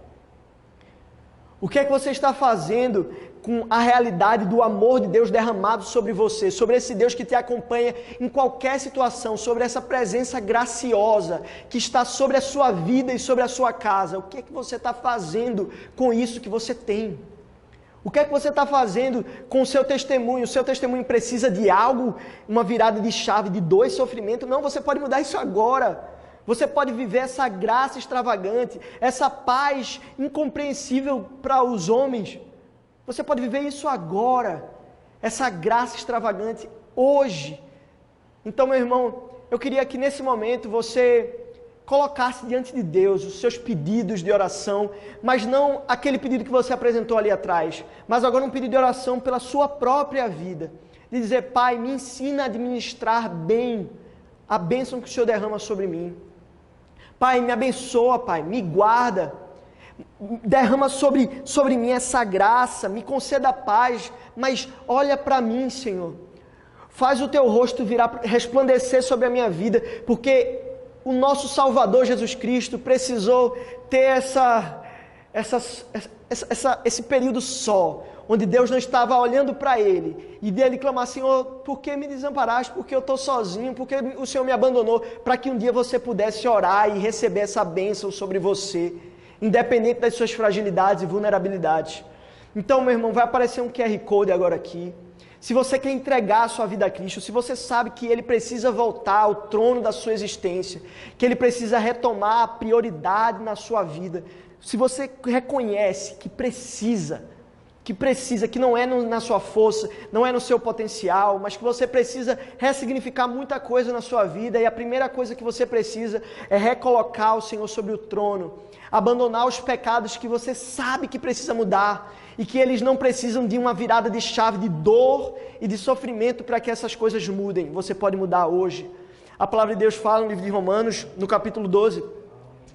O que é que você está fazendo com a realidade do amor de Deus derramado sobre você, sobre esse Deus que te acompanha em qualquer situação, sobre essa presença graciosa que está sobre a sua vida e sobre a sua casa? O que é que você está fazendo com isso que você tem? O que é que você está fazendo com o seu testemunho? O seu testemunho precisa de algo, uma virada de chave, de dor e sofrimento? Não, você pode mudar isso agora. Você pode viver essa graça extravagante, essa paz incompreensível para os homens. Você pode viver isso agora, essa graça extravagante hoje. Então, meu irmão, eu queria que nesse momento você colocasse diante de Deus os seus pedidos de oração, mas não aquele pedido que você apresentou ali atrás, mas agora um pedido de oração pela sua própria vida. De dizer: Pai, me ensina a administrar bem a bênção que o Senhor derrama sobre mim. Pai, me abençoa, Pai, me guarda. derrama sobre mim essa graça, me conceda paz, mas olha para mim, Senhor. Faz o teu rosto virar, resplandecer sobre a minha vida, porque o nosso Salvador Jesus Cristo precisou ter esse período só, onde Deus não estava olhando para ele, e dele clamar: Senhor, por que me desamparaste? Porque eu estou sozinho, porque o Senhor me abandonou, para que um dia você pudesse orar e receber essa bênção sobre você, independente das suas fragilidades e vulnerabilidades. Então, meu irmão, vai aparecer um QR Code agora aqui. Se você quer entregar a sua vida a Cristo, se você sabe que Ele precisa voltar ao trono da sua existência, que Ele precisa retomar a prioridade na sua vida, se você reconhece que precisa, que não é na sua força, não é no seu potencial, mas que você precisa ressignificar muita coisa na sua vida, e a primeira coisa que você precisa é recolocar o Senhor sobre o trono, abandonar os pecados que você sabe que precisa mudar, e que eles não precisam de uma virada de chave de dor e de sofrimento para que essas coisas mudem. Você pode mudar hoje. A palavra de Deus fala no livro de Romanos, no capítulo 12,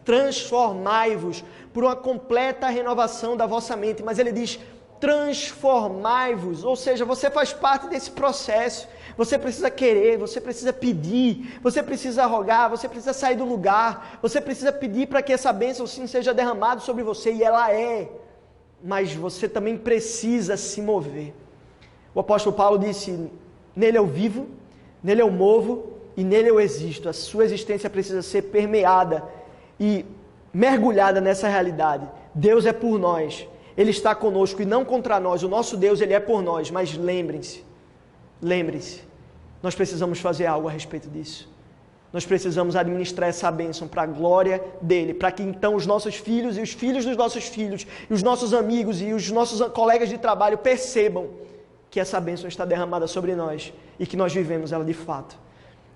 transformai-vos por uma completa renovação da vossa mente, mas ele diz: transformai-vos, ou seja, você faz parte desse processo. Você precisa querer, você precisa pedir, você precisa rogar, você precisa sair do lugar, você precisa pedir para que essa bênção sim seja derramada sobre você, e ela é, mas você também precisa se mover. O apóstolo Paulo disse: nele eu vivo, nele eu movo e nele eu existo. A sua existência precisa ser permeada e mergulhada nessa realidade. Deus é por nós, Ele está conosco e não contra nós. O nosso Deus, Ele é por nós, mas lembrem-se, nós precisamos fazer algo a respeito disso. Nós precisamos administrar essa bênção para a glória dEle, para que então os nossos filhos e os filhos dos nossos filhos, e os nossos amigos e os nossos colegas de trabalho percebam que essa bênção está derramada sobre nós e que nós vivemos ela de fato.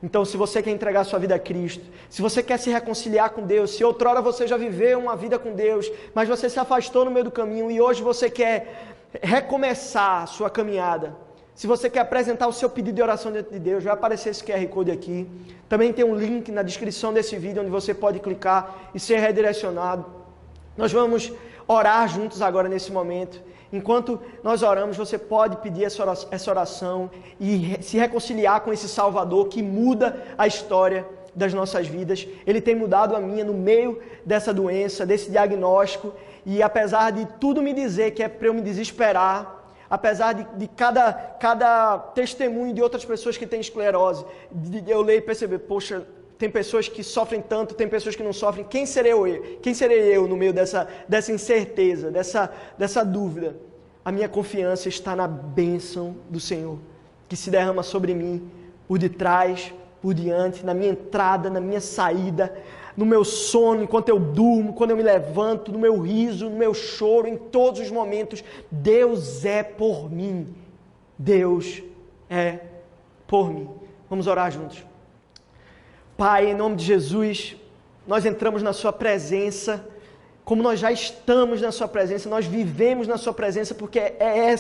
Então, se você quer entregar sua vida a Cristo, se você quer se reconciliar com Deus, se outrora você já viveu uma vida com Deus, mas você se afastou no meio do caminho e hoje você quer recomeçar a sua caminhada, se você quer apresentar o seu pedido de oração diante de Deus, vai aparecer esse QR Code aqui. Também tem um link na descrição desse vídeo onde você pode clicar e ser redirecionado. Nós vamos orar juntos agora nesse momento. Enquanto nós oramos, você pode pedir essa oração e se reconciliar com esse Salvador que muda a história das nossas vidas. Ele tem mudado a minha no meio dessa doença, desse diagnóstico, e apesar de tudo me dizer que é para eu me desesperar, apesar de cada testemunho de outras pessoas que têm esclerose, eu leio e perceber: poxa, tem pessoas que sofrem tanto, tem pessoas que não sofrem. Quem serei eu no meio dessa incerteza, dessa dúvida? A minha confiança está na bênção do Senhor, que se derrama sobre mim, por detrás, por diante, na minha entrada, na minha saída, no meu sono, enquanto eu durmo, quando eu me levanto, no meu riso, no meu choro, em todos os momentos. Deus é por mim. Deus é por mim. Vamos orar juntos. Pai, em nome de Jesus, nós entramos na Sua presença, como nós já estamos na Sua presença, nós vivemos na Sua presença, porque é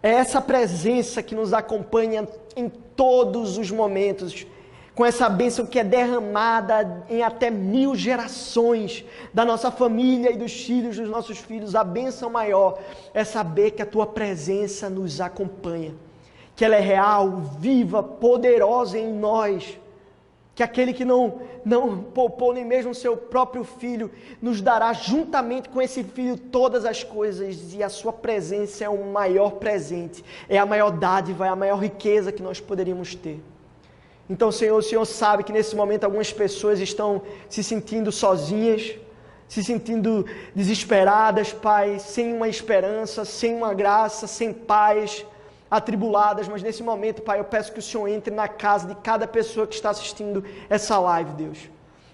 essa presença que nos acompanha em todos os momentos, com essa bênção que é derramada em até 1000 gerações da nossa família e dos filhos dos nossos filhos. A bênção maior é saber que a Tua presença nos acompanha, que ela é real, viva, poderosa em nós, que aquele que não poupou nem mesmo o seu próprio filho, nos dará juntamente com esse filho todas as coisas, e a Sua presença é o maior presente, é a maior dádiva, é a maior riqueza que nós poderíamos ter. Então, Senhor, o Senhor sabe que nesse momento algumas pessoas estão se sentindo sozinhas, se sentindo desesperadas, Pai, sem uma esperança, sem uma graça, sem paz, atribuladas, mas nesse momento, Pai, eu peço que o Senhor entre na casa de cada pessoa que está assistindo essa live, Deus.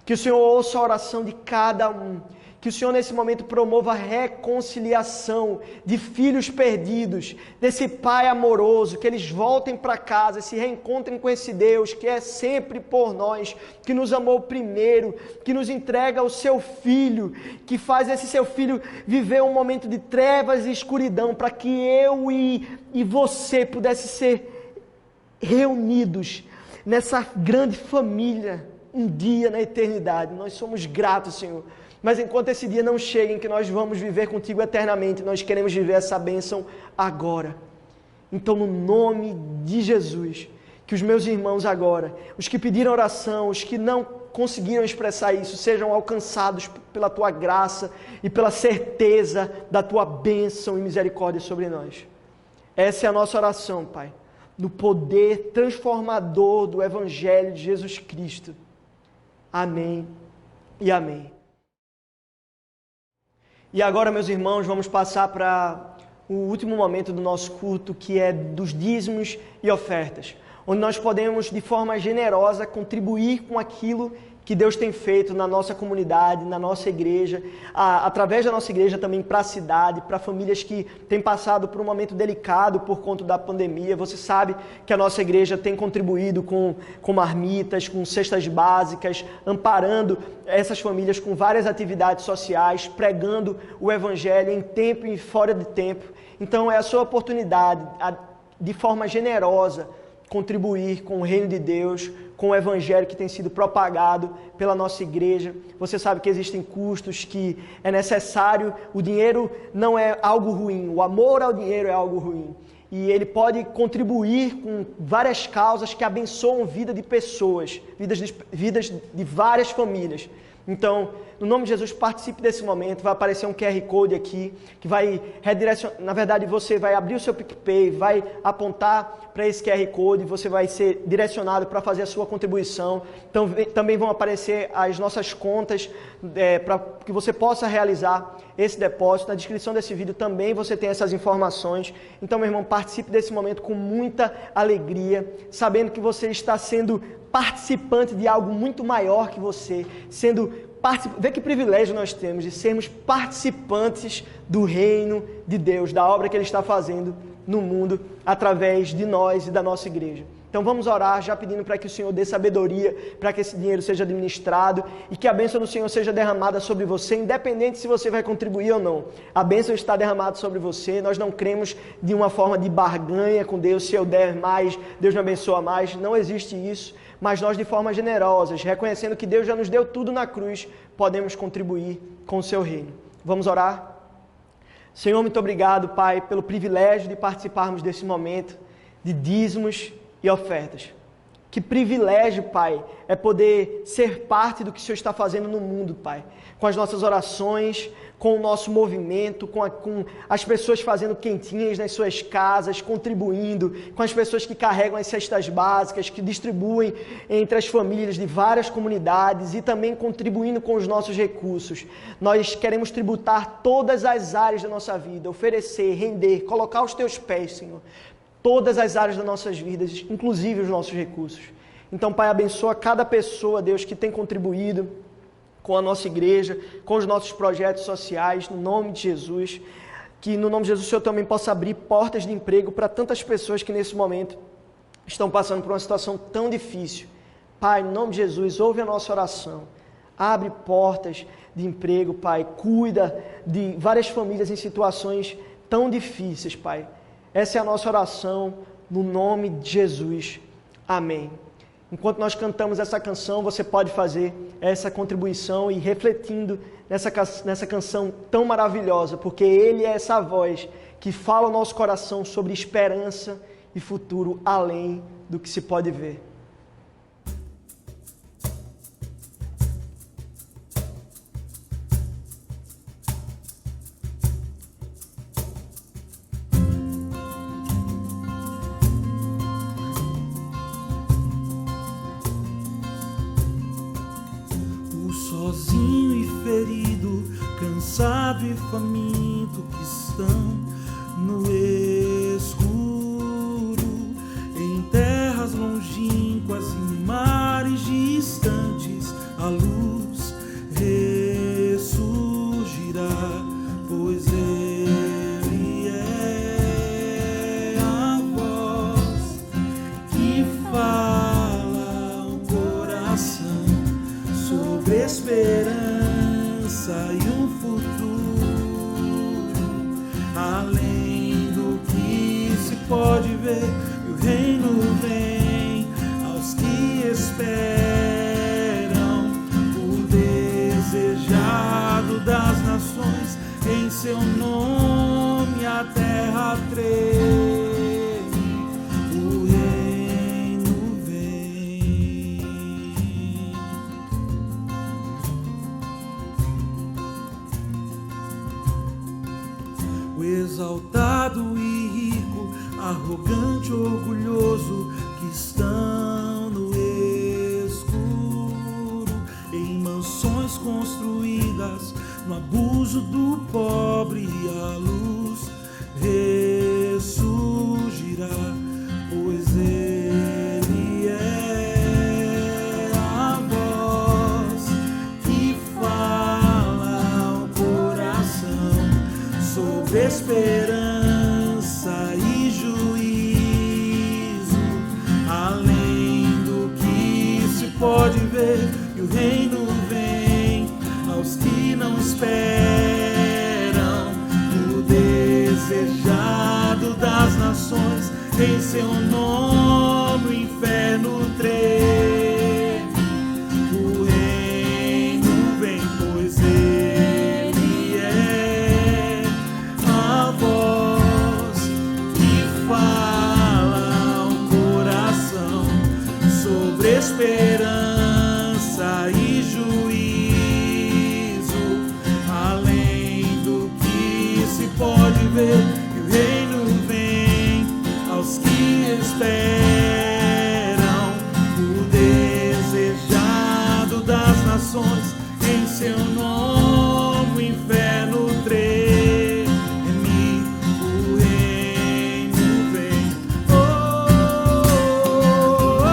Que o Senhor ouça a oração de cada um. Que o Senhor nesse momento promova a reconciliação de filhos perdidos, desse Pai amoroso, que eles voltem para casa e se reencontrem com esse Deus que é sempre por nós, que nos amou primeiro, que nos entrega o Seu Filho, que faz esse Seu Filho viver um momento de trevas e escuridão, para que eu e você pudesse ser reunidos nessa grande família um dia na eternidade. Nós somos gratos, Senhor, Mas enquanto esse dia não chega em que nós vamos viver contigo eternamente, nós queremos viver essa bênção agora. Então, no nome de Jesus, que os meus irmãos agora, os que pediram oração, os que não conseguiram expressar isso, sejam alcançados pela Tua graça e pela certeza da Tua bênção e misericórdia sobre nós. Essa é a nossa oração, Pai, no poder transformador do Evangelho de Jesus Cristo. Amém e amém. E agora, meus irmãos, vamos passar para o último momento do nosso culto, que é dos dízimos e ofertas, onde nós podemos, de forma generosa, contribuir com aquilo que Deus tem feito na nossa comunidade, na nossa igreja, através da nossa igreja também para a cidade, para famílias que têm passado por um momento delicado por conta da pandemia. Você sabe que a nossa igreja tem contribuído com marmitas, com cestas básicas, amparando essas famílias com várias atividades sociais, pregando o Evangelho em tempo e fora de tempo. Então é a sua oportunidade, de forma generosa, contribuir com o reino de Deus, com o Evangelho que tem sido propagado pela nossa igreja. Você sabe que existem custos, que é necessário, o dinheiro não é algo ruim, o amor ao dinheiro é algo ruim. E ele pode contribuir com várias causas que abençoam a vida de pessoas, vidas de várias famílias. Então, no nome de Jesus, participe desse momento. Vai aparecer um QR Code aqui, que vai redirecionar. Na verdade, você vai abrir o seu PicPay, vai apontar para esse QR Code, você vai ser direcionado para fazer a sua contribuição. Então, também vão aparecer as nossas contas para que você possa realizar esse depósito. Na descrição desse vídeo também você tem essas informações. Então, meu irmão, participe desse momento com muita alegria, sabendo que você está sendo participante de algo muito maior que você, vê que privilégio nós temos de sermos participantes do reino de Deus, da obra que Ele está fazendo no mundo, através de nós e da nossa igreja. Então vamos orar, já pedindo para que o Senhor dê sabedoria, para que esse dinheiro seja administrado e que a bênção do Senhor seja derramada sobre você, independente se você vai contribuir ou não. A bênção está derramada sobre você, nós não cremos de uma forma de barganha com Deus, se eu der mais, Deus me abençoa mais, não existe isso. Mas nós, de forma generosa, reconhecendo que Deus já nos deu tudo na cruz, podemos contribuir com o seu reino. Vamos orar? Senhor, muito obrigado, Pai, pelo privilégio de participarmos desse momento de dízimos e ofertas. Que privilégio, Pai, é poder ser parte do que o Senhor está fazendo no mundo, Pai. Com as nossas orações, com o nosso movimento, com as pessoas fazendo quentinhas nas suas casas, contribuindo, com as pessoas que carregam as cestas básicas, que distribuem entre as famílias de várias comunidades e também contribuindo com os nossos recursos. Nós queremos tributar todas as áreas da nossa vida, oferecer, render, colocar aos Teus pés, Senhor, todas as áreas das nossas vidas, inclusive os nossos recursos. Então, Pai, abençoa cada pessoa, Deus, que tem contribuído com a nossa igreja, com os nossos projetos sociais, no nome de Jesus. Que no nome de Jesus o Senhor também possa abrir portas de emprego para tantas pessoas que nesse momento estão passando por uma situação tão difícil. Pai, no nome de Jesus, ouve a nossa oração. Abre portas de emprego, Pai. Cuida de várias famílias em situações tão difíceis, Pai. Essa é a nossa oração, no nome de Jesus. Amém. Enquanto nós cantamos essa canção, você pode fazer essa contribuição e refletindo nessa canção tão maravilhosa, porque Ele é essa voz que fala ao nosso coração sobre esperança e futuro além do que se pode ver.
Sozinho e ferido, cansado e faminto que estão no escuro, em terras longínquas e mares distantes, a luz ressurgirá, pois Ele é a voz que fala ao coração sobre esperança e um futuro. seu nome a terra treme, o reino vem. O exaltado e rico, arrogante, orgulhoso, que estão no escuro, em mansões construídas no abuso do pobre, a luz ressurgirá, pois ele é a voz que fala ao coração sobre esperança e juízo, além do que se pode ver, e o reino vem aos que não esperam. O desejado das nações, em seu nome o inferno treme. O reino vem, pois ele é a voz que fala ao coração sobre esperança e juízo, além do que se pode ver, e o reino vem aos que esperam. O desejado das nações, em seu nome o inferno treme. O reino vem. Oh, oh,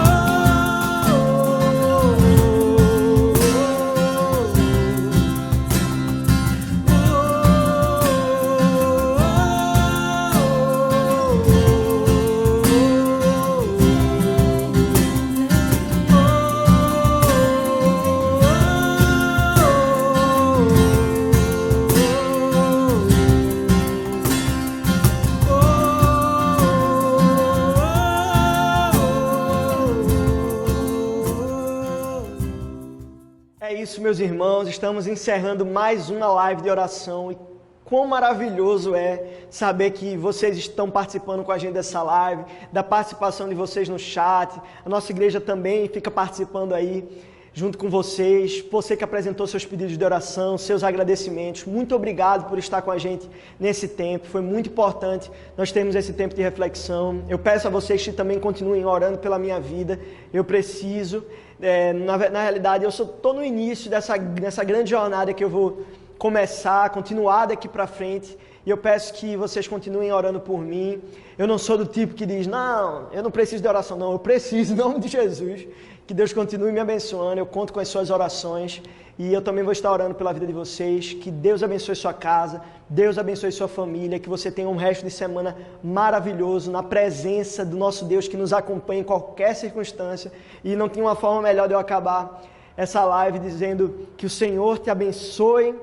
É isso, meus irmãos, estamos encerrando mais uma live de oração e quão maravilhoso é saber que vocês estão participando com a gente dessa live, da participação de vocês no chat. A nossa igreja também fica participando aí junto com vocês. Você que apresentou seus pedidos de oração, seus agradecimentos, muito obrigado por estar com a gente nesse tempo. Foi muito importante nós termos esse tempo de reflexão. Eu peço a vocês que também continuem orando pela minha vida. Eu preciso, na realidade, eu estou no início dessa grande jornada que eu vou começar, continuar daqui para frente. E eu peço que vocês continuem orando por mim. Eu não sou do tipo que diz, não, eu não preciso de oração, não. Eu preciso, em nome de Jesus. Que Deus continue me abençoando. Eu conto com as suas orações. E eu também vou estar orando pela vida de vocês. Que Deus abençoe sua casa. Deus abençoe sua família. Que você tenha um resto de semana maravilhoso na presença do nosso Deus que nos acompanha em qualquer circunstância. E não tem uma forma melhor de eu acabar essa live dizendo que o Senhor te abençoe,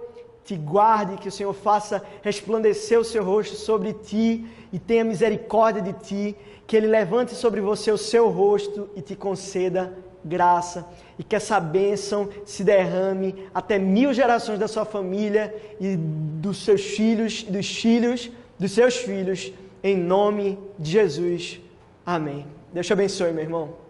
te guarde, que o Senhor faça resplandecer o seu rosto sobre ti e tenha misericórdia de ti, que Ele levante sobre você o seu rosto e te conceda graça, e que essa bênção se derrame até 1000 gerações da sua família e dos seus filhos e dos filhos dos seus filhos, em nome de Jesus. Amém. Deus te abençoe, meu irmão.